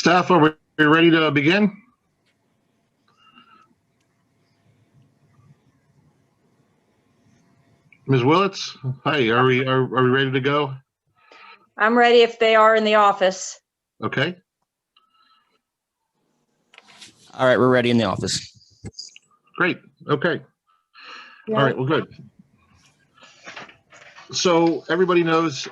Staff, are we ready to begin? Ms. Willits, hi, are we ready to go? I'm ready if they are in the office. Okay. All right, we're ready in the office. Great. Okay. Yeah. All right. Well, good. So everybody knows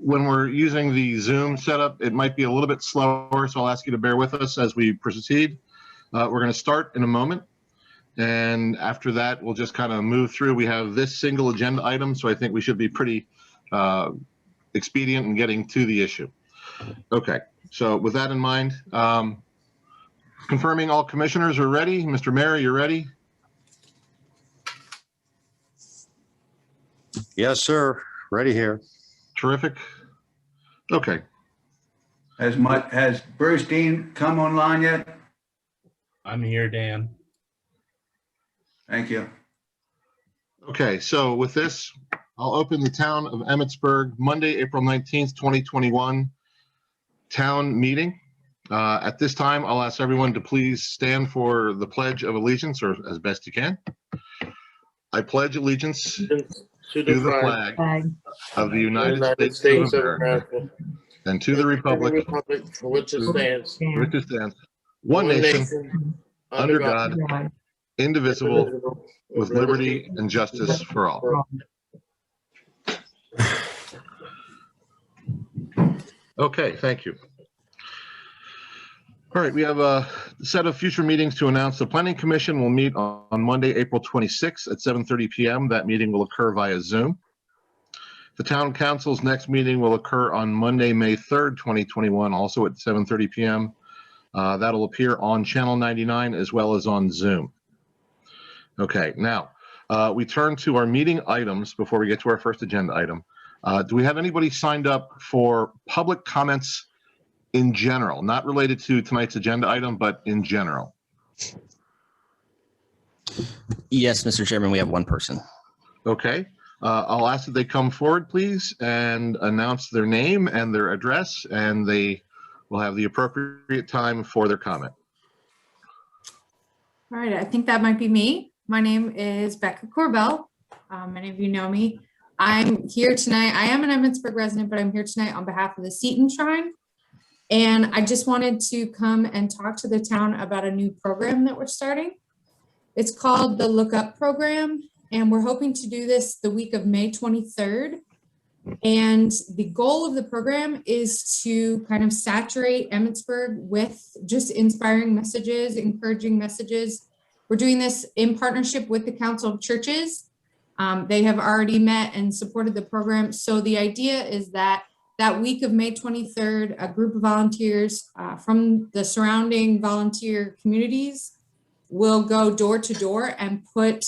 when we're using the Zoom setup, it might be a little bit slower. So I'll ask you to bear with us as we proceed. We're going to start in a moment. And after that, we'll just kind of move through. We have this single agenda item, so I think we should be pretty expedient in getting to the issue. Okay. So with that in mind, confirming all commissioners are ready. Mr. Mayor, you're ready? Yes, sir. Ready here. Terrific. Okay. Has Bruce Dean come online yet? I'm here, Dan. Thank you. Okay, so with this, I'll open the Town of Emmitsburg Monday, April 19th, 2021 town meeting. At this time, I'll ask everyone to please stand for the Pledge of Allegiance, or as best you can. I pledge allegiance to the flag of the United States of America and to the republic for which it stands, one nation, under God, indivisible, with liberty and justice for all. Okay, thank you. All right, we have a set of future meetings to announce. The Planning Commission will meet on Monday, April 26th at 7:30 p.m. That meeting will occur via Zoom. The Town Council's next meeting will occur on Monday, May 3rd, 2021, also at 7:30 p.m. That'll appear on Channel 99 as well as on Zoom. Okay, now we turn to our meeting items before we get to our first agenda item. Do we have anybody signed up for public comments in general, not related to tonight's agenda item, but in general? Yes, Mr. Chairman, we have one person. Okay, I'll ask that they come forward, please, and announce their name and their address, and they will have the appropriate time for their comment. All right, I think that might be me. My name is Becca Corbell. Many of you know me. I'm here tonight. I am an Emmitsburg resident, but I'm here tonight on behalf of the Seton Shrine. And I just wanted to come and talk to the town about a new program that we're starting. It's called the Look Up program, and we're hoping to do this the week of May 23rd. And the goal of the program is to kind of saturate Emmitsburg with just inspiring messages, encouraging messages. We're doing this in partnership with the Council of Churches. They have already met and supported the program. So the idea is that week of May 23rd, a group of volunteers from the surrounding volunteer communities will go door to door and put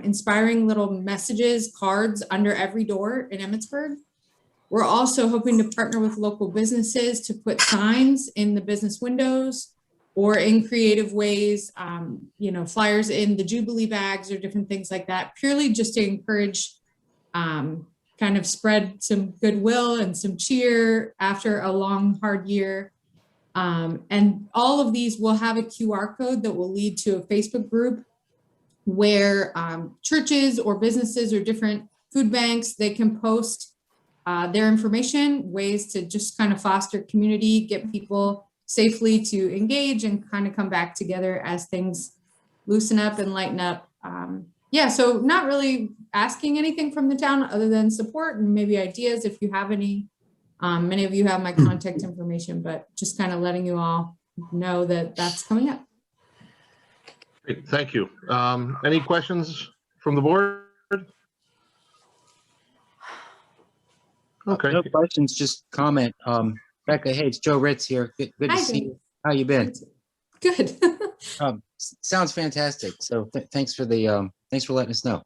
inspiring little messages, cards under every door in Emmitsburg. We're also hoping to partner with local businesses to put signs in the business windows or in creative ways, flyers in the Jubilee bags or different things like that, purely just to encourage, kind of spread some goodwill and some cheer after a long, hard year. And all of these will have a QR code that will lead to a Facebook group where churches or businesses or different food banks, they can post their information, ways to just kind of foster community, get people safely to engage and kind of come back together as things loosen up and lighten up. Yeah, so not really asking anything from the town other than support and maybe ideas if you have any. Many of you have my contact information, but just kind of letting you all know that that's coming up. Great, thank you. Any questions from the board? Okay. No questions, just comment. Becca, hey, it's Joe Ritz here. Good Hi, to see you. How you been? Good. Sounds fantastic. So thanks for letting us know.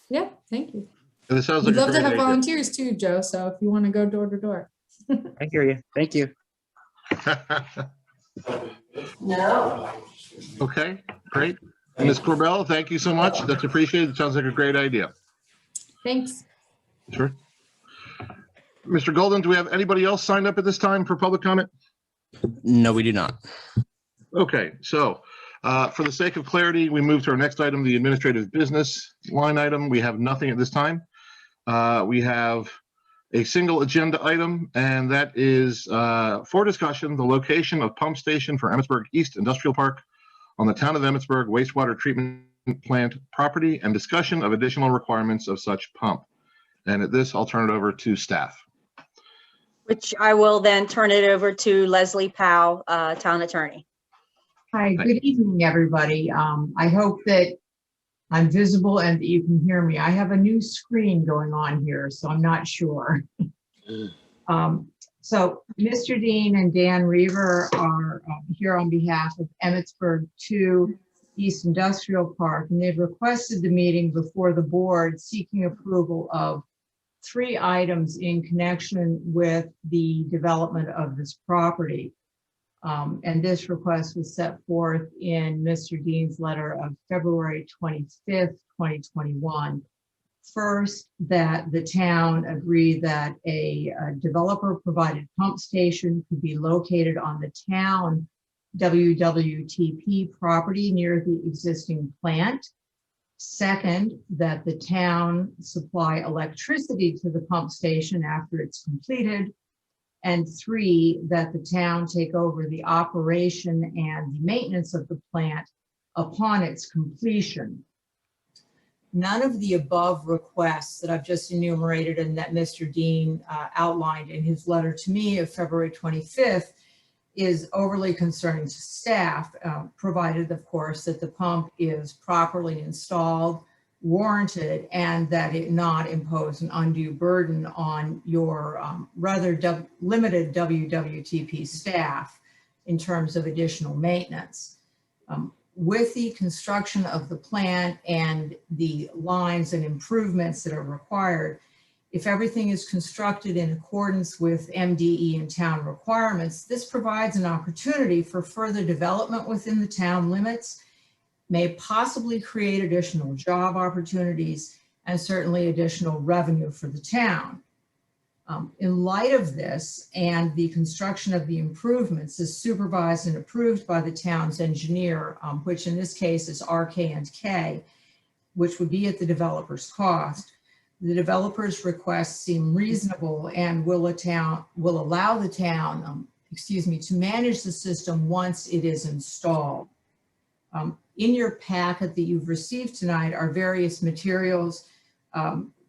Yeah, thank you. It sounds We'd like a love to great have idea. volunteers too, Joe. So if you want to go door to door. I hear you. Thank you. No. Okay, great. Ms. Corbell, thank you so much. That's appreciated. It sounds like a great idea. Thanks. Sure. Mr. Golden, do we have anybody else signed up at this time for public comment? No, we do not. Okay, so for the sake of clarity, we move to our next item, the administrative business line item. We have nothing at this time. We have a single agenda item, and that is for discussion, the location of pump station for Emmitsburg East Industrial Park on the Town of Emmitsburg wastewater treatment plant property and discussion of additional requirements of such pump. And at this, I'll turn it over to staff. Which I will then turn it over to Leslie Powell, Town Attorney. Hi, good evening, everybody. I hope that I'm visible and that you can hear me. I have a new screen going on here, so I'm not sure. So Mr. Dean and Dan Reaver are here on behalf of Emmitsburg 2 East Industrial Park, and they've requested the meeting before the board seeking approval of 3 items in connection with the development of this property. And this request was set forth in Mr. Dean's letter of February 25th, 2021. First, that the town agreed that a developer-provided pump station could be located on the town WWTP property near the existing plant. Second, that the town supply electricity to the pump station after it's completed. And 3, that the town take over the operation and the maintenance of the plant upon its completion. None of the above requests that I've just enumerated and that Mr. Dean outlined in his letter to me of February 25th is overly concerning to staff, provided, of course, that the pump is properly installed, warranted, and that it not impose an undue burden on your rather limited WWTP staff in terms of additional maintenance. With the construction of the plant and the lines and improvements that are required, if everything is constructed in accordance with MDE and town requirements, this provides an opportunity for further development within the town limits, may possibly create additional job opportunities, and certainly additional revenue for the town. In light of this and the construction of the improvements is supervised and approved by the town's engineer, which in this case is RK&K, which would be at the developer's cost. The developer's requests seem reasonable and will allow the town, to manage the system once it is installed. In your packet that you've received tonight are various materials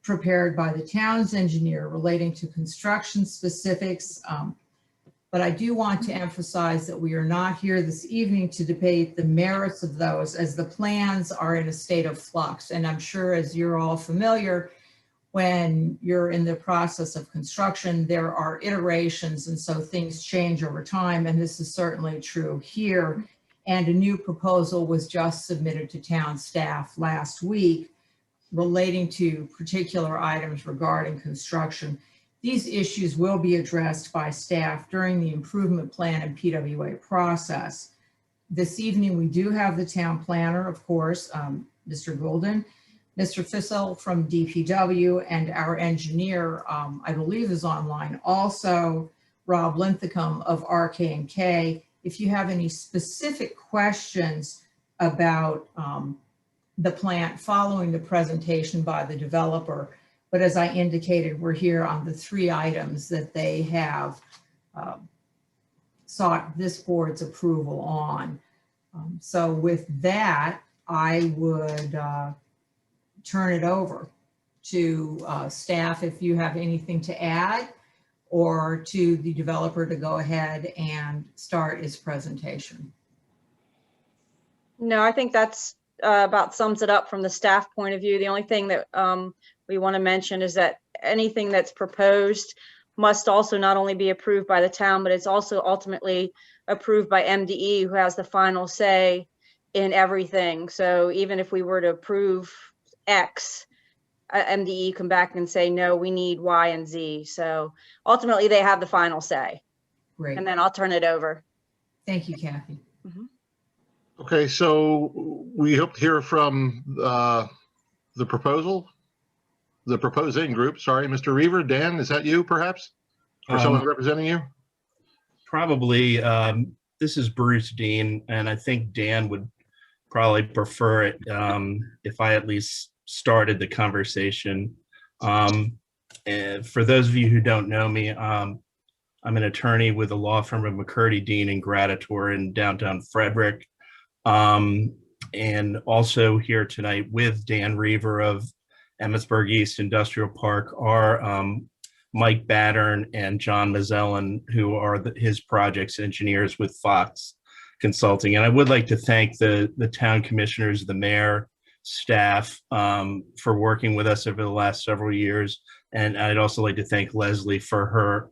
prepared by the town's engineer relating to construction specifics. But I do want to emphasize that we are not here this evening to debate the merits of those, as the plans are in a state of flux. And I'm sure, as you're all familiar, when you're in the process of construction, there are iterations, and so things change over time. And this is certainly true here. And a new proposal was just submitted to town staff last week relating to particular items regarding construction. These issues will be addressed by staff during the improvement plan and PWA process. This evening, we do have the town planner, of course, Mr. Golden, Mr. Fissel from DPW, and our engineer, I believe is online. Also, Rob Linthicum of RK&K. If you have any specific questions about the plant following the presentation by the developer, but as I indicated, we're here on the 3 items that they have sought this board's approval on. So with that, I would turn it over to staff if you have anything to add, or to the developer to go ahead and start his presentation. No, I think that's about sums it up from the staff point of view. The only thing that we want to mention is that anything that's proposed must also not only be approved by the town, but it's also ultimately approved by MDE, who has the final say in everything. So even if we were to approve X, MDE come back and say, no, we need Y and Z. So ultimately they have the final say. Great. And then I'll turn it over. Thank you, Kathy. Okay, so we hope to hear from the proposing group. Sorry, Mr. Reaver. Dan, is that you perhaps? Or someone representing you? probably, this is Bruce Dean, and I think Dan would probably prefer it if I at least started the conversation. And for those of you who don't know me, I'm an attorney with a law firm of McCurdy, Dean and Gratitor in downtown Frederick. And also here tonight with Dan Reaver of Emmitsburg East Industrial Park are Mike Battern and John Mazzellin, who are his projects engineers with Fox Consulting. And I would like to thank the town commissioners, the mayor, staff for working with us over the last several years. And I'd also like to thank Leslie for her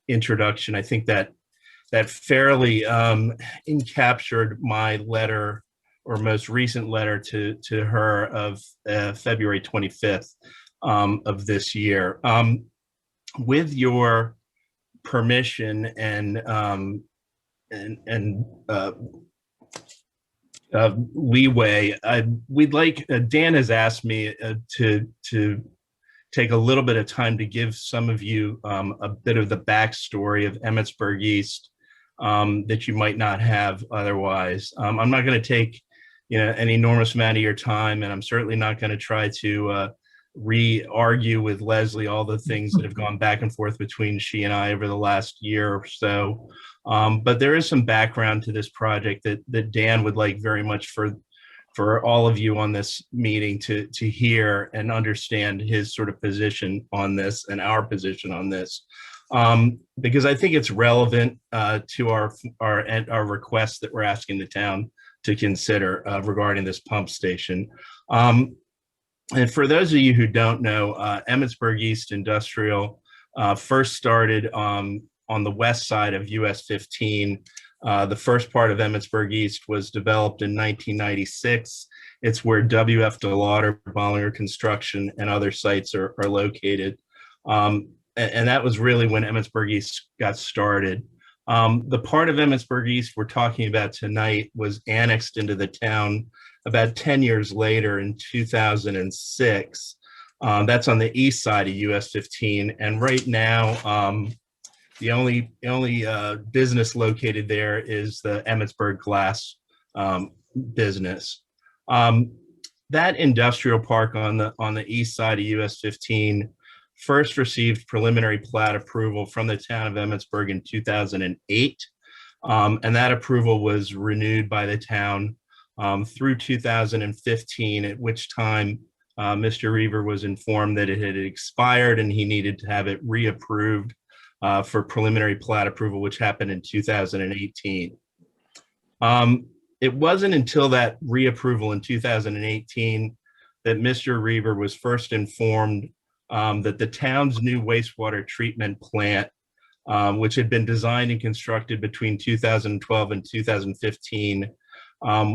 introduction. I think that fairly encaptured my letter, or most recent letter to her of February 25th of this year. With your permission and leeway, we'd like, Dan has asked me to take a little bit of time to give some of you a bit of the backstory of Emmitsburg East that you might not have otherwise. I'm not going to take an enormous amount of your time, and I'm certainly not going to try to re-argue with Leslie all the things that have gone back and forth between she and I over the last year or so. But there is some background to this project that Dan would like very much for all of you on this meeting to hear and understand his sort of position on this and our position on this. Because I think it's relevant to our request that we're asking the town to consider regarding this pump station. And for those of you who don't know, Emmitsburg East Industrial first started on the west side of US 15. The first part of Emmitsburg East was developed in 1996. It's where WF DeLauder, Bollinger Construction, and other sites are located. And that was really when Emmitsburg East got started. The part of Emmitsburg East we're talking about tonight was annexed into the town about 10 years later in 2006. That's on the east side of US 15. And right now, the only business located there is the Emmitsburg Glass business. That industrial park on the east side of US 15 first received preliminary plat approval from the town of Emmitsburg in 2008. And that approval was renewed by the town through 2015, at which time Mr. Reaver was informed that it had expired and he needed to have it reapproved for preliminary plat approval, which happened in 2018. It wasn't until that reapproval in 2018 that Mr. Reaver was first informed that the town's new wastewater treatment plant, which had been designed and constructed between 2012 and 2015,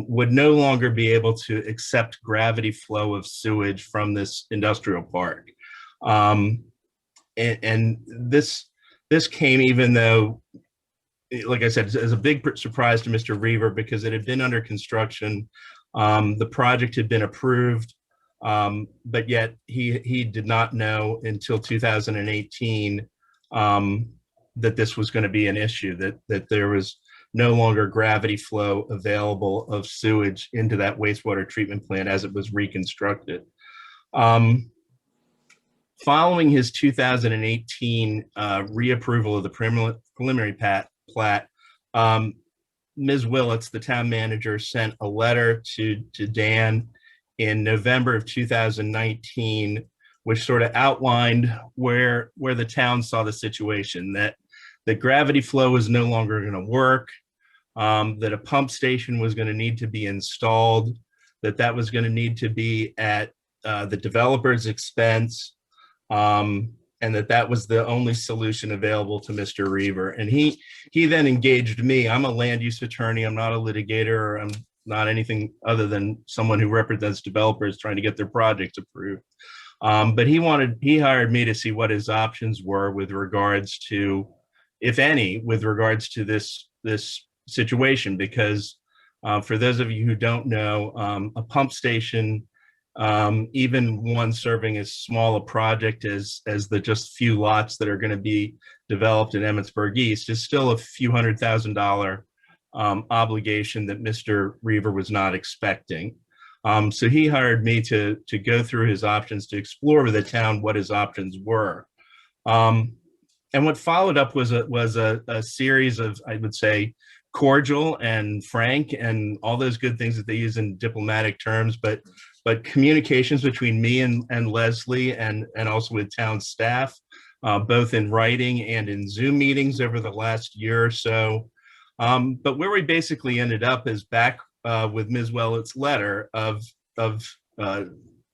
would no longer be able to accept gravity flow of sewage from this industrial park. And this came even though, like I said, as a big surprise to Mr. Reaver, because it had been under construction. The project had been approved, but yet he did not know until 2018 that this was going to be an issue, that there was no longer gravity flow available of sewage into that wastewater treatment plant as it was reconstructed. Following his 2018 reapproval of the preliminary plat, Ms. Willits, the town manager, sent a letter to Dan in November of 2019, which sort of outlined where the town saw the situation, that the gravity flow was no longer going to work, that a pump station was going to need to be installed, that was going to need to be at the developer's expense, and that was the only solution available to Mr. Reaver. And he then engaged me. I'm a land use attorney. I'm not a litigator, or I'm not anything other than someone who represents developers trying to get their projects approved. But he hired me to see what his options were with regards to, if any, with regards to this situation, because for those of you who don't know, a pump station even one serving as small a project as the just few lots that are going to be developed in Emmitsburg East, is still a few $100,000 obligation that Mr. Reaver was not expecting. So he hired me to go through his options, to explore with the town what his options were. And what followed up was a series of, I would say, cordial and frank and all those good things that they use in diplomatic terms, but communications between me and Leslie and also with town staff, both in writing and in Zoom meetings over the last year or so. But where we basically ended up is back with Ms. Wellett's letter of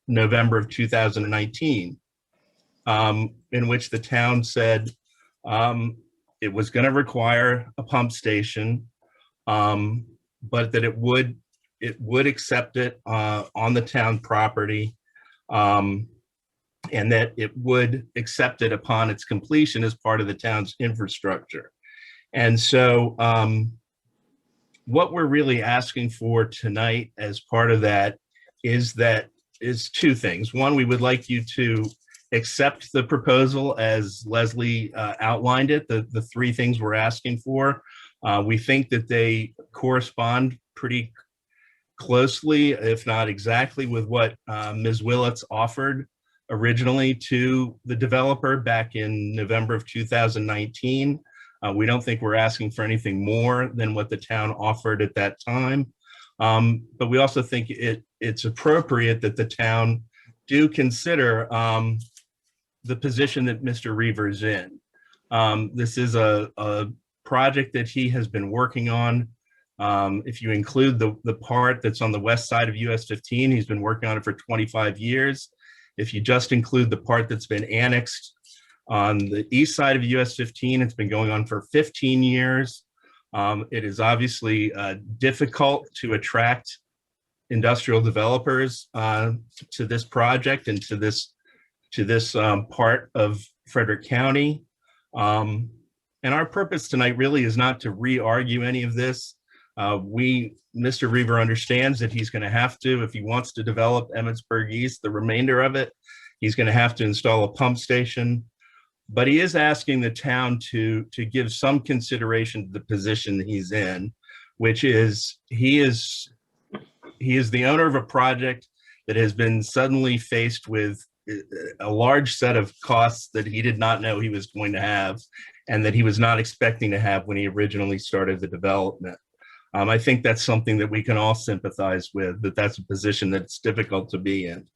November of 2019, in which the town said it was going to require a pump station, but that it would accept it on the town property, and that it would accept it upon its completion as part of the town's infrastructure. And so what we're really asking for tonight as part of that is two things. One, we would like you to accept the proposal as Leslie outlined it, the three things we're asking for. We think that they correspond pretty closely, if not exactly, with what Ms. Willets offered originally to the developer back in November of 2019. We don't think we're asking for anything more than what the town offered at that time. But we also think it's appropriate that the town do consider the position that Mr. Reaver is in. This is a project that he has been working on. If you include the part that's on the west side of US 15, he's been working on it for 25 years. If you just include the part that's been annexed on the east side of US 15, it's been going on for 15 years. It is obviously difficult to attract industrial developers to this project and to this part of Frederick County. And our purpose tonight really is not to re-argue any of this. Mr. Reaver understands that he's going to have to, if he wants to develop Emmitsburg East, the remainder of it, he's going to have to install a pump station. But he is asking the town to give some consideration to the position that he's in, which is he is the owner of a project that has been suddenly faced with a large set of costs that he did not know he was going to have and that he was not expecting to have when he originally started the development. I think that's something that we can all sympathize with, that that's a position that's difficult to be in.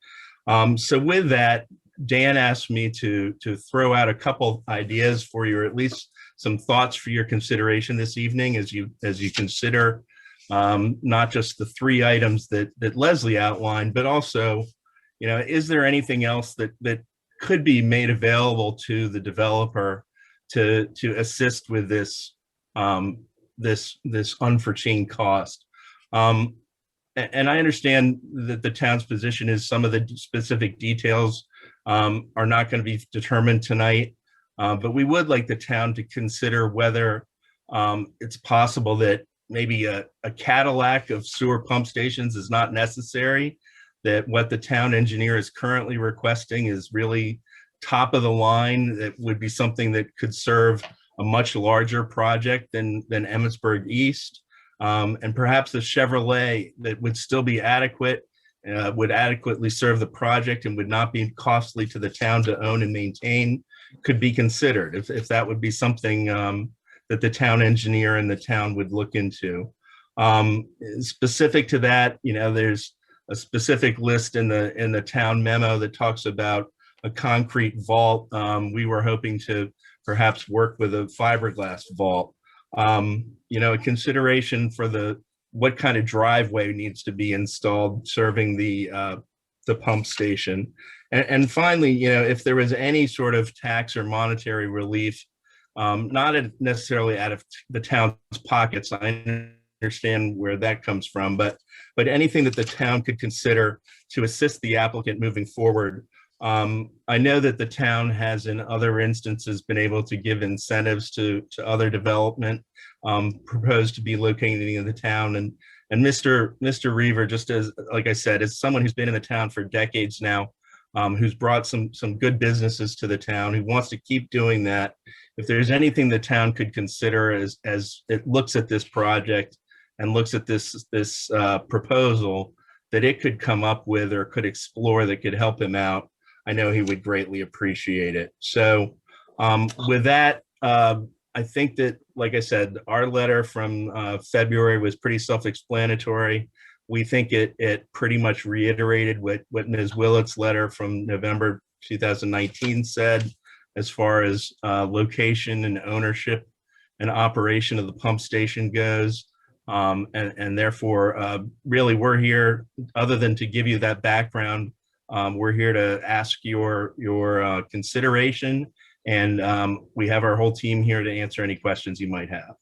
So with that, Dan asked me to throw out a couple ideas for you, or at least some thoughts for your consideration this evening as you consider not just the three items that Leslie outlined, but also, is there anything else that could be made available to the developer to assist with this unforeseen cost? And I understand that the town's position is some of the specific details are not going to be determined tonight, but we would like the town to consider whether it's possible that maybe a Cadillac of sewer pump stations is not necessary, that what the town engineer is currently requesting is really top of the line, that would be something that could serve a much larger project than Emmitsburg East, and perhaps a Chevrolet that would still be adequate, would adequately serve the project and would not be costly to the town to own and maintain, could be considered if that would be something that the town engineer and the town would look into. Specific to that, there's a specific list in the town memo that talks about a concrete vault. We were hoping to perhaps work with a fiberglass vault. A consideration for what kind of driveway needs to be installed serving the pump station. And finally, if there was any sort of tax or monetary relief, not necessarily out of the town's pockets, I understand where that comes from, but anything that the town could consider to assist the applicant moving forward. I know that the town has in other instances been able to give incentives to other development proposed to be located in the town, And Mr. Reaver, just as, like I said, is someone who's been in the town for decades now, who's brought some good businesses to the town, who wants to keep doing that. If there's anything the town could consider as it looks at this project and looks at this proposal that it could come up with or could explore that could help him out, I know he would greatly appreciate it. So with that, I think that, like I said, our letter from February was pretty self-explanatory. We think it pretty much reiterated what Ms. Willett's letter from November 2019 said, as far as location and ownership and operation of the pump station goes. And therefore, really, we're here, other than to give you that background, we're here to ask your consideration, and we have our whole team here to answer any questions you might have.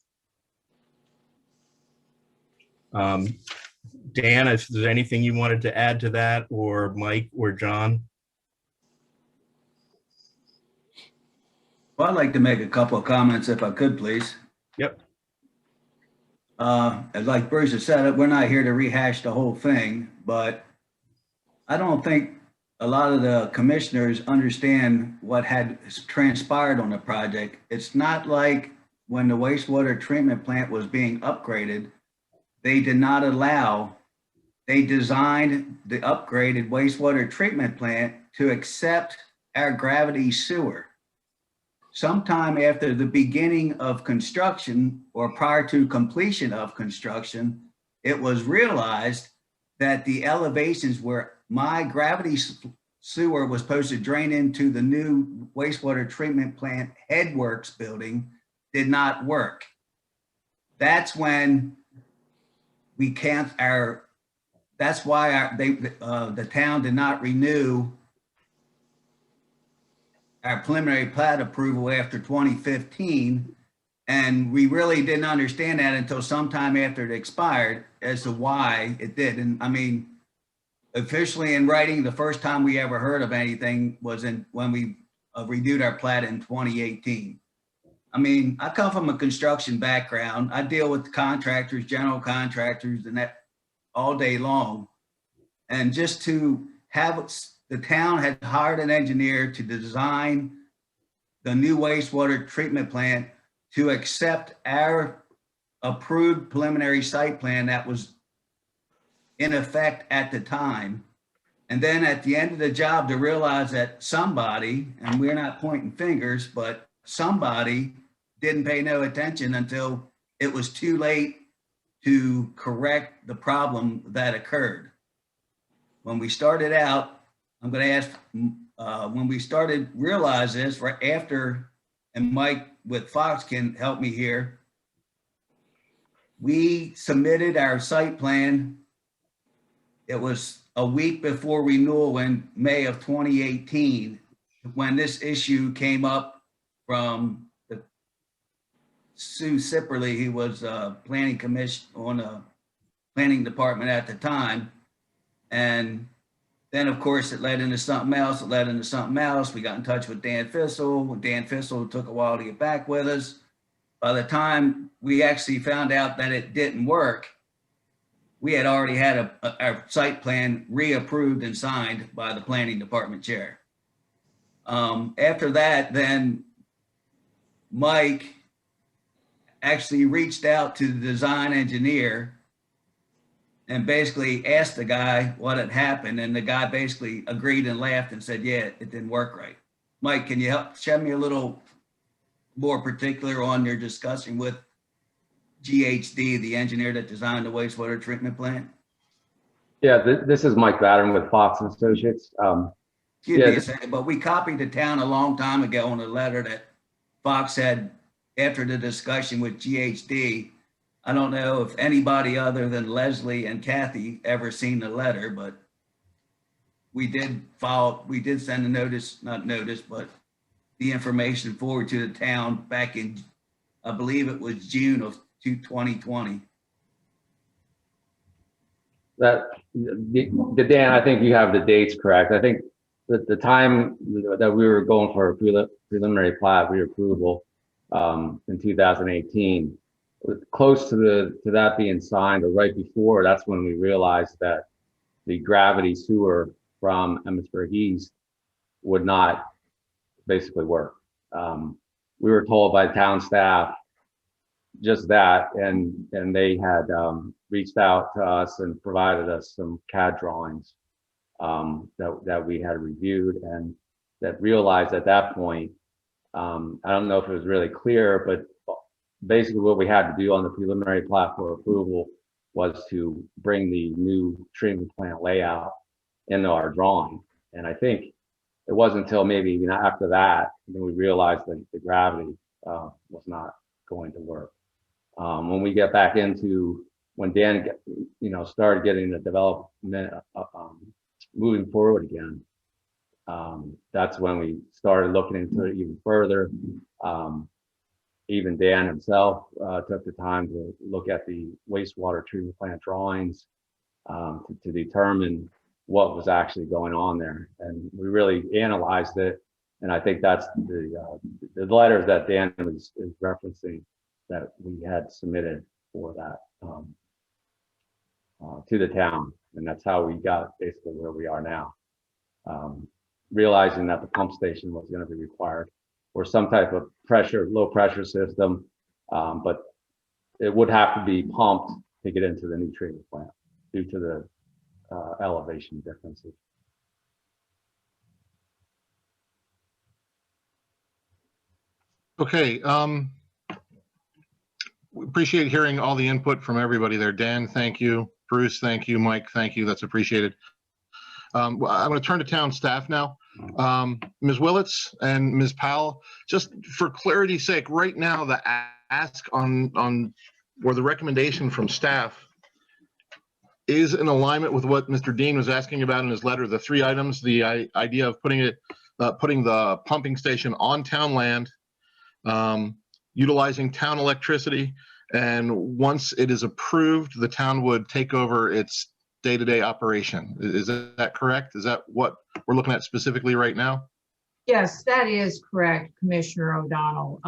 Dan, if there's anything you wanted to add to that, or Mike or John? Well, I'd like to make a couple of comments if I could, please. Yep. Like Bruce has said, we're not here to rehash the whole thing, but I don't think a lot of the commissioners understand what had transpired on the project. It's not like when the wastewater treatment plant was being upgraded, they did not allow, they designed the upgraded wastewater treatment plant to accept our gravity sewer. Sometime after the beginning of construction or prior to completion of construction, it was realized that the elevations where my gravity sewer was supposed to drain into the new wastewater treatment plant headworks building did not work. That's when we can't, that's why the town did not renew our preliminary plat approval after 2015. And we really didn't understand that until sometime after it expired as to why it did. And I mean, officially in writing, the first time we ever heard of anything was when we renewed our plat in 2018. I mean, I come from a construction background. I deal with contractors, general contractors, and that all day long. And just to have, the town had hired an engineer to design the new wastewater treatment plant to accept our approved preliminary site plan that was in effect at the time. And then at the end of the job to realize that somebody, and we're not pointing fingers, but somebody didn't pay no attention until it was too late to correct the problem that occurred. When we started out, I'm going to ask, when we started realize this right after, and Mike with Fox can help me here, we submitted our site plan. It was a week before renewal in May of 2018, when this issue came up from Sue Sipperly, who was planning commission on the planning department at the time. And then of course it led into something else, it led into something else. We got in touch with Dan Fissel. Dan Fissel took a while to get back with us. By the time we actually found out that it didn't work, we had already had our site plan reapproved and signed by the planning department chair. After that, then Mike actually reached out to the design engineer and basically asked the guy what had happened. And the guy basically agreed and laughed and said, yeah, it didn't work right. Mike, can you help shed me a little more particular on your discussion with GHD, the engineer that designed the wastewater treatment plant? Yeah, this is Mike Battern with Fox and Associates. Excuse me a second, but we copied the town a long time ago on a letter that Fox had after the discussion with GHD. I don't know if anybody other than Leslie and Kathy ever seen the letter, but we did send a notice, not notice, but the information forward to the town back in, I believe it was June of 2020. Dan, I think you have the dates correct. I think that the time that we were going for a preliminary plat reapproval in 2018 close to that being signed, or right before, that's when we realized that the gravity sewer from Emmitsburg East would not basically work. We were told by town staff just that, and they had reached out to us and provided us some CAD drawings that we had reviewed, and that realized at that point, I don't know if it was really clear, but basically what we had to do on the preliminary plat for approval was to bring the new treatment plant layout into our drawing. And I think it wasn't until maybe even after that, when we realized that the gravity was not going to work. When we get back into, when Dan, started getting the development moving forward again, that's when we started looking into it even further. Even Dan himself took the time to look at the wastewater treatment plant drawings to determine what was actually going on there. And we really analyzed it. And I think that's the letters that Dan is referencing that we had submitted for that to the town. And that's how we got basically where we are now. Realizing that the pump station was going to be required, or some type of low pressure system, but it would have to be pumped to get into the new treatment plant due to the elevation differences. Okay. We appreciate hearing all the input from everybody there. Dan, thank you. Bruce, thank you. Mike, thank you. That's appreciated. I'm going to turn to town staff now. Ms. Willits and Ms. Powell, just for clarity's sake, right now the ask on or the recommendation from staff is in alignment with what Mr. Dean was asking about in his letter. The three items: the idea of putting the pumping station on town land, utilizing town electricity, and once it is approved, the town would take over its day-to-day operation. Is that correct? Is that what we're looking at specifically right now? Yes, that is correct, Commissioner O'Donnell.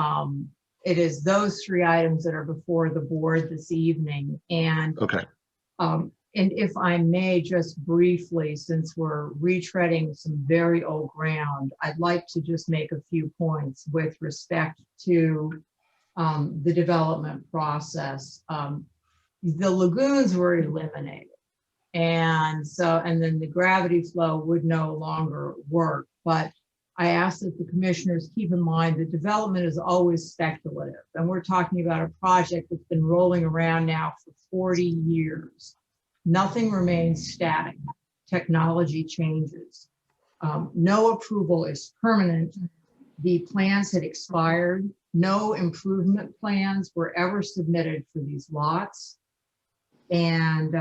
It is those three items that are before the board this evening. And okay. And if I may just briefly, since we're retreading some very old ground, I'd like to just make a few points with respect to the development process. The lagoons were eliminated. And then the gravity flow would no longer work. But I ask that the commissioners keep in mind that development is always speculative. And we're talking about a project that's been rolling around now for 40 years. Nothing remains static. Technology changes. No approval is permanent. The plans had expired. No improvement plans were ever submitted for these lots. And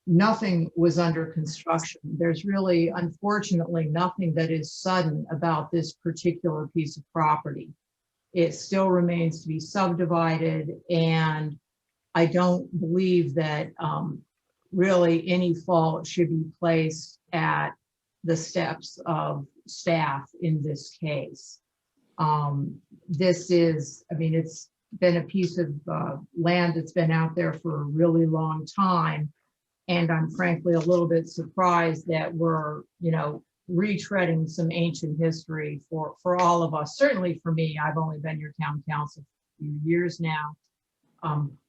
nothing was under construction. There's really, unfortunately, nothing that is sudden about this particular piece of property. It still remains to be subdivided, and I don't believe that really any fault should be placed at the steps of staff in this case. This is, I mean, it's been a piece of land that's been out there for a really long time. And I'm frankly a little bit surprised that we're, retreading some ancient history for all of us. Certainly for me, I've only been your town council for a few years now.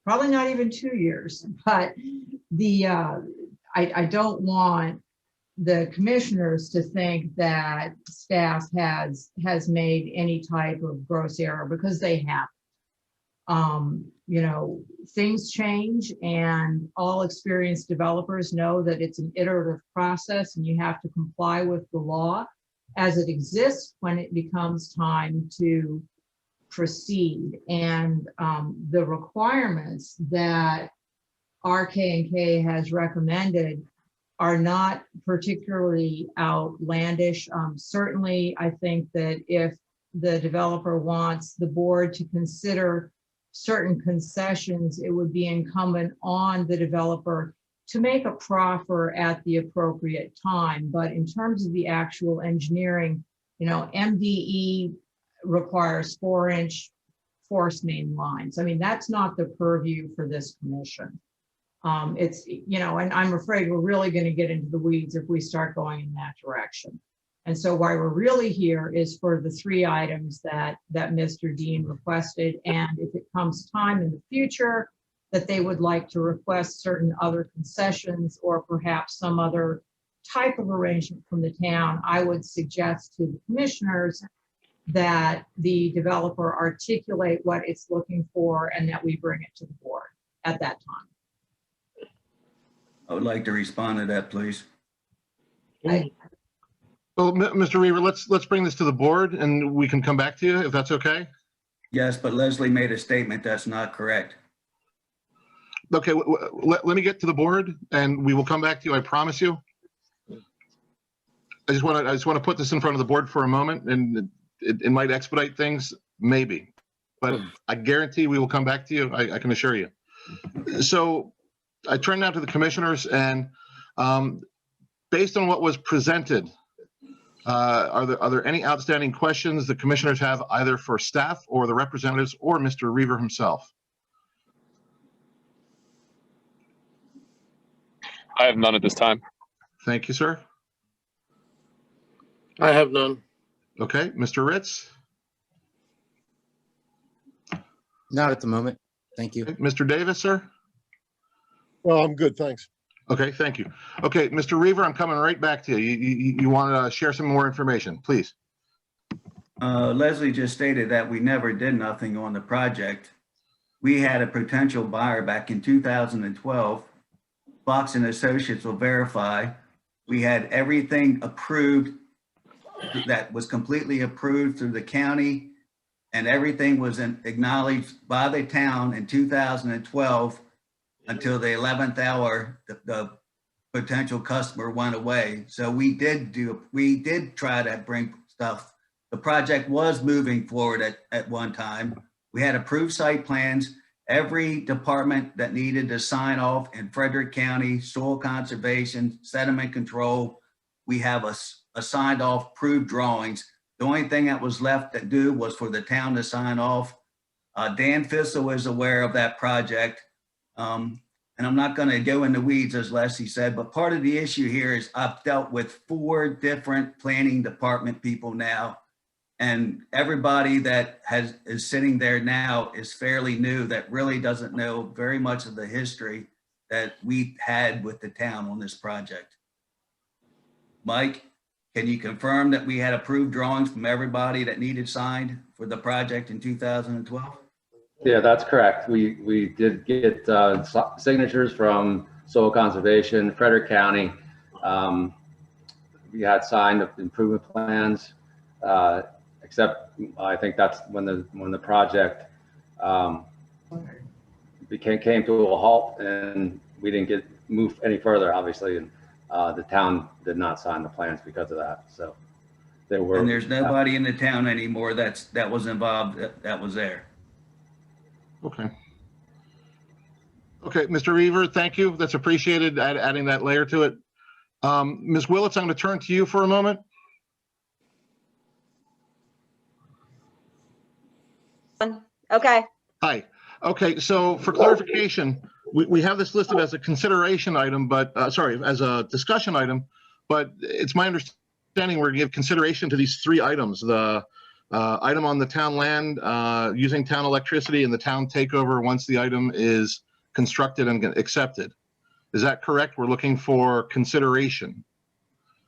Probably not even 2 years, but I don't want the commissioners to think that staff has made any type of gross error, because they haven't. Things change, and all experienced developers know that it's an iterative process, and you have to comply with the law as it exists when it becomes time to proceed. And the requirements that RK&K has recommended are not particularly outlandish. Certainly, I think that if the developer wants the board to consider certain concessions, it would be incumbent on the developer to make a proffer at the appropriate time. But in terms of the actual engineering, MDE requires 4-inch force main lines. I mean, that's not the purview for this commission. It's, you know, and I'm afraid we're really going to get into the weeds if we start going in that direction. And so why we're really here is for the 3 items that Mr. Dean requested. And if it comes time in the future that they would like to request certain other concessions or perhaps some other type of arrangement from the town, I would suggest to the commissioners that the developer articulate what it's looking for and that we bring it to the board at that time. I would like to respond to that, please. Well, Mr. Reaver, let's bring this to the board and we can come back to you if that's okay. Yes, but Leslie made a statement that's not correct. Okay, let me get to the board and we will come back to you, I promise you. I just want to put this in front of the board for a moment, and it might expedite things, maybe, but I guarantee we will come back to you. I can assure you. So I turn now to the commissioners, and based on what was presented, are there any outstanding questions the commissioners have either for staff or the representatives or Mr. Reaver himself? I have none at this time. Thank you, sir. I have none. Okay, Mr. Ritz? Not at the moment. Thank you. Mr. Davis, sir? Well, I'm good, thanks. Okay, thank you. Okay, Mr. Reaver, I'm coming right back to you. You want to share some more information, please? Leslie just stated that we never did nothing on the project. We had a potential buyer back in 2012. Fox and Associates will verify. We had everything approved that was completely approved through the county, and everything was acknowledged by the town in 2012 until the 11th hour, the potential customer went away. So we did try to bring stuff. The project was moving forward at one time. We had approved site plans. Every department that needed to sign off in Frederick County, soil conservation, sediment control, we have a signed off approved drawings. The only thing that was left to do was for the town to sign off. Dan Fissel is aware of that project. And I'm not going to go in the weeds, as Leslie said, but part of the issue here is I've dealt with 4 different planning department people now. And everybody that is sitting there now is fairly new, that really doesn't know very much of the history that we had with the town on this project. Mike, can you confirm that we had approved drawings from everybody that needed signed for the project in 2012? Yeah, that's correct. We did get signatures from Soil Conservation, Frederick County. We had signed improvement plans, except I think that's when the project came to a halt, and we didn't move any further, obviously, and the town did not sign the plans because of that. So there were. And there's nobody in the town anymore that was involved that was there. Okay. Okay, Mr. Reaver, thank you. That's appreciated, adding that layer to it. Ms. Willits, I'm going to turn to you for a moment. Okay. Hi. Okay, so for clarification, we have this listed as a consideration item, but sorry, as a discussion item, but it's my understanding we're going to give consideration to these 3 items: the item on the town land, using town electricity, and the town takeover once the item is constructed and accepted. Is that correct? We're looking for consideration.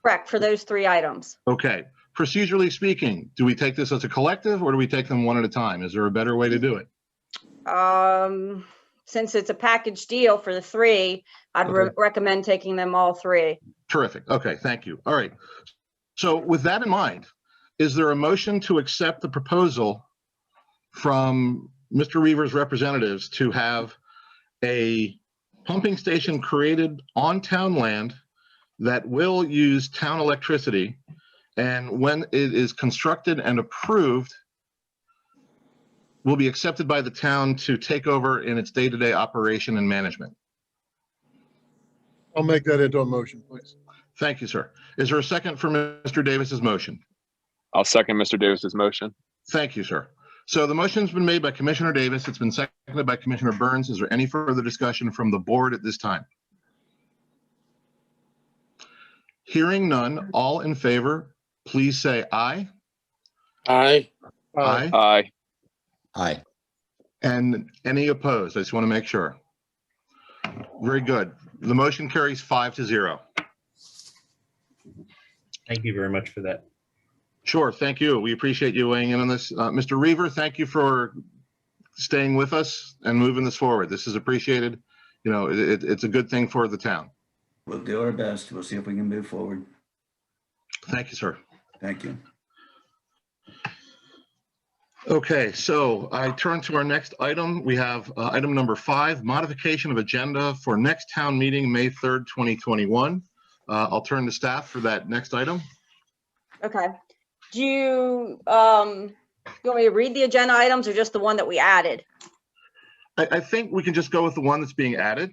Correct, for those 3 items. Okay. Procedurally speaking, do we take this as a collective or do we take them one at a time? Is there a better way to do it? Since it's a package deal for the 3, I'd recommend taking them all 3. Terrific. Okay, thank you. All right. So with that in mind, is there a motion to accept the proposal from Mr. Reaver's representatives to have a pumping station created on town land that will use town electricity, and when it is constructed and approved, will be accepted by the town to take over in its day-to-day operation and management? I'll make that into a motion, please. Thank you, sir. Is there a second for Mr. Davis's motion? I'll second Mr. Davis's motion. Thank you, sir. So the motion's been made by Commissioner Davis. It's been seconded by Commissioner Burns. Is there any further discussion from the board at this time? Hearing none, all in favor, please say aye. Aye. Aye. Aye. Aye. And any opposed? I just want to make sure. Very good. The motion carries 5-0. Thank you very much for that. Sure, thank you. We appreciate you weighing in on this. Mr. Reaver, thank you for staying with us and moving this forward. This is appreciated. You know, it's a good thing for the town. We'll do our best. We'll see if we can move forward. Thank you, sir. Thank you. Okay, so I turn to our next item. We have item number 5, modification of agenda for next town meeting, May 3rd, 2021. I'll turn to staff for that next item. Okay. Do you want me to read the agenda items or just the one that we added? I think we can just go with the one that's being added.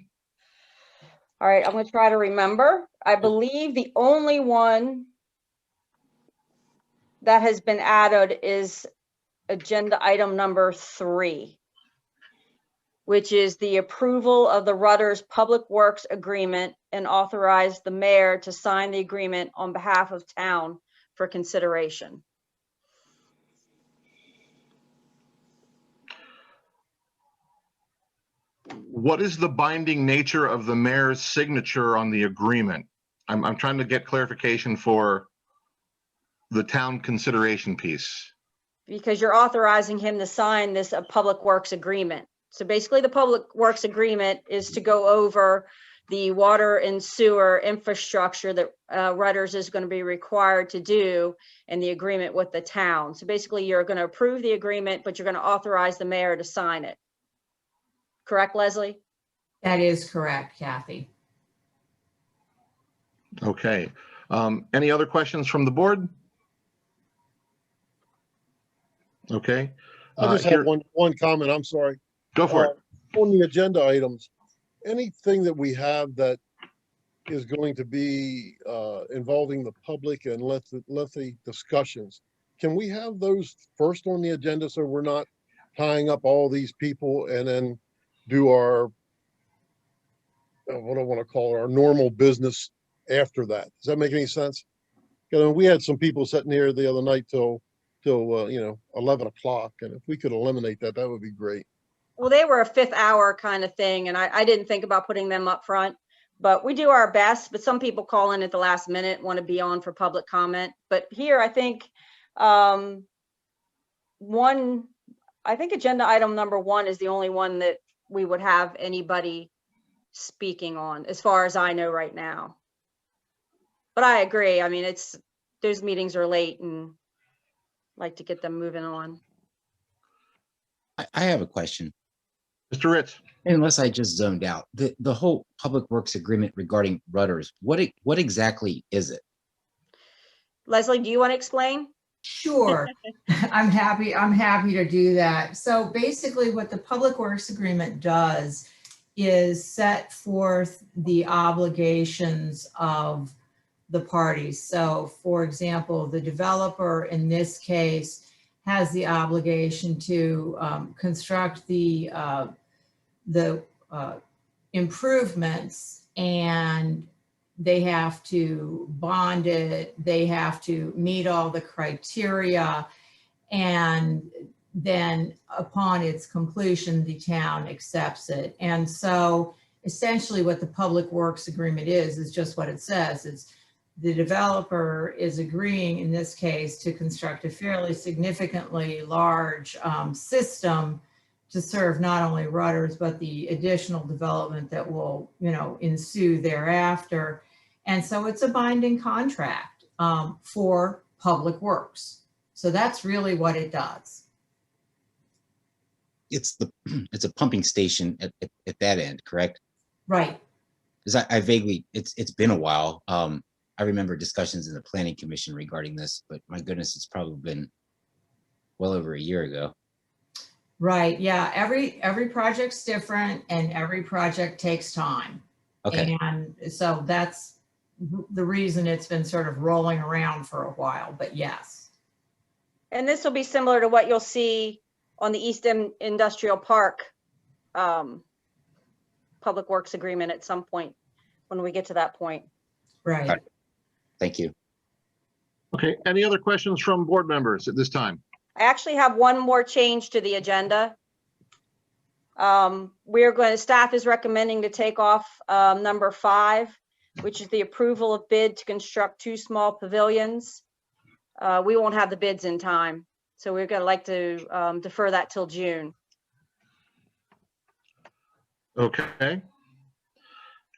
All right, I'm going to try to remember. I believe the only one that has been added is agenda item number 3, which is the approval of the Rudders Public Works Agreement and authorize the mayor to sign the agreement on behalf of town for consideration. What is the binding nature of the mayor's signature on the agreement? I'm trying to get clarification for the town consideration piece. Because you're authorizing him to sign this Public Works Agreement. So basically the Public Works Agreement is to go over the water and sewer infrastructure that Rudders is going to be required to do in the agreement with the town. So basically you're going to approve the agreement, but you're going to authorize the mayor to sign it. Correct, Leslie? That is correct, Kathy. Okay. Any other questions from the board? Okay. I just have one comment. I'm sorry. Go for it. On the agenda items, anything that we have that is going to be involving the public and lengthy discussions, can we have those first on the agenda so we're not tying up all these people and then do our, what do I want to call it, our normal business after that? Does that make any sense? Because we had some people sitting here the other night till 11 o'clock, and if we could eliminate that, that would be great. Well, they were a 5th hour kind of thing, and I didn't think about putting them up front, but we do our best. But some people call in at the last minute, want to be on for public comment. But here, I think agenda item number 1 is the only one that we would have anybody speaking on, as far as I know right now. But I agree. I mean, those meetings are late and like to get them moving on. I have a question. Mr. Ritz. Unless I just zoned out, the whole Public Works Agreement regarding Rudders, what exactly is it? Leslie, do you want to explain? Sure. I'm happy to do that. So basically what the Public Works Agreement does is set forth the obligations of the parties. So for example, the developer in this case has the obligation to construct the improvements, and they have to bond it, they have to meet all the criteria, and then upon its completion, the town accepts it. And so essentially what the Public Works Agreement is just what it says. It's the developer is agreeing in this case to construct a fairly significantly large system to serve not only Rudders, but the additional development that will, ensue thereafter. And so it's a binding contract for public works. So that's really what it does. It's a pumping station at that end, correct? Right. Because I vaguely, it's been a while. I remember discussions in the Planning Commission regarding this, but my goodness, it's probably been well over a year ago. Right. Yeah. Every project's different, and every project takes time. Okay. And so that's the reason it's been sort of rolling around for a while, but yes. And this will be similar to what you'll see on the East Industrial Park Public Works Agreement at some point when we get to that point. Right. Thank you. Okay, any other questions from board members at this time? I actually have one more change to the agenda. Staff is recommending to take off number 5, which is the approval of bid to construct 2 small pavilions. We won't have the bids in time, so we're gonna like to defer that till June. Okay.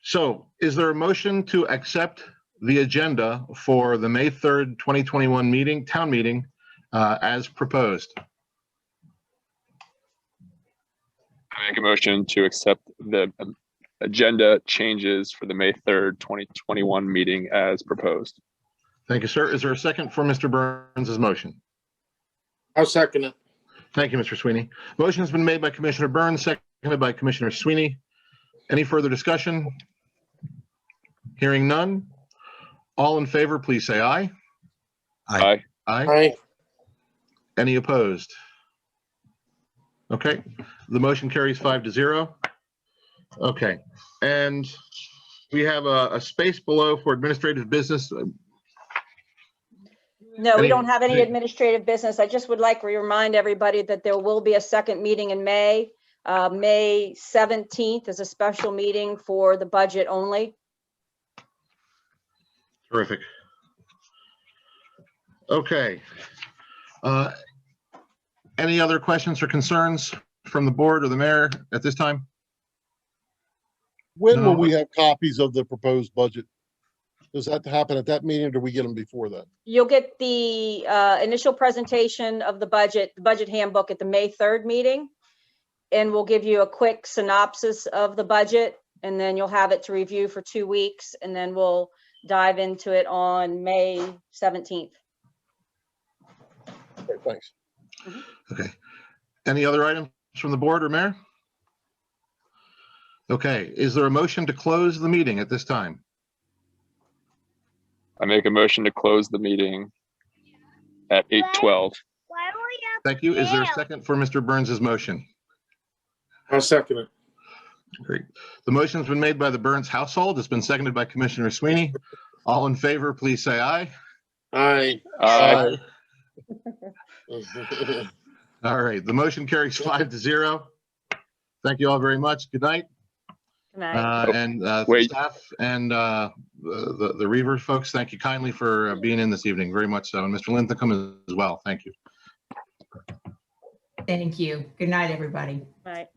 So is there a motion to accept the agenda for the May 3rd, 2021 meeting, town meeting, as proposed? I make a motion to accept the agenda changes for the May 3rd, 2021 meeting as proposed. Thank you, sir. Is there a second for Mr. Burns's motion? I'll second it. Thank you, Mr. Sweeney. Motion has been made by Commissioner Burns, seconded by Commissioner Sweeney. Any further discussion? Hearing none. All in favor, please say aye. Aye. Aye. Any opposed? Okay, the motion carries 5-0. Okay, and we have a space below for administrative business. No, we Any- don't have any administrative business. I just would like to remind everybody that there will be a second meeting in May. May 17th is a special meeting for the budget only. Terrific. Okay. Any other questions or concerns from the board or the mayor at this time? When will No. we have copies of the proposed budget? Does that happen at that meeting or do we get them before that? You'll get the initial presentation of the budget handbook at the May 3rd meeting. And we'll give you a quick synopsis of the budget, and then you'll have it to review for 2 weeks, and then we'll dive into it on May 17th. Okay, thanks. Okay. Any other items from the board or mayor? Okay, is there a motion to close the meeting at this time? I make a motion to close the meeting at 8:12. Thank you. Is there a second for Mr. Burns's motion? I'll second it. Great. The motion's been made by the Burns household. It's been seconded by Commissioner Sweeney. All in favor, please say aye. Aye. Aye. All right, the motion carries 5-0. Thank you all very much. Good night. Good night. And Wait. staff and the Reaver folks, thank you kindly for being in this evening, very much so. And Mr. Linthicum as well. Thank you. Thank you. Good night, everybody. Right.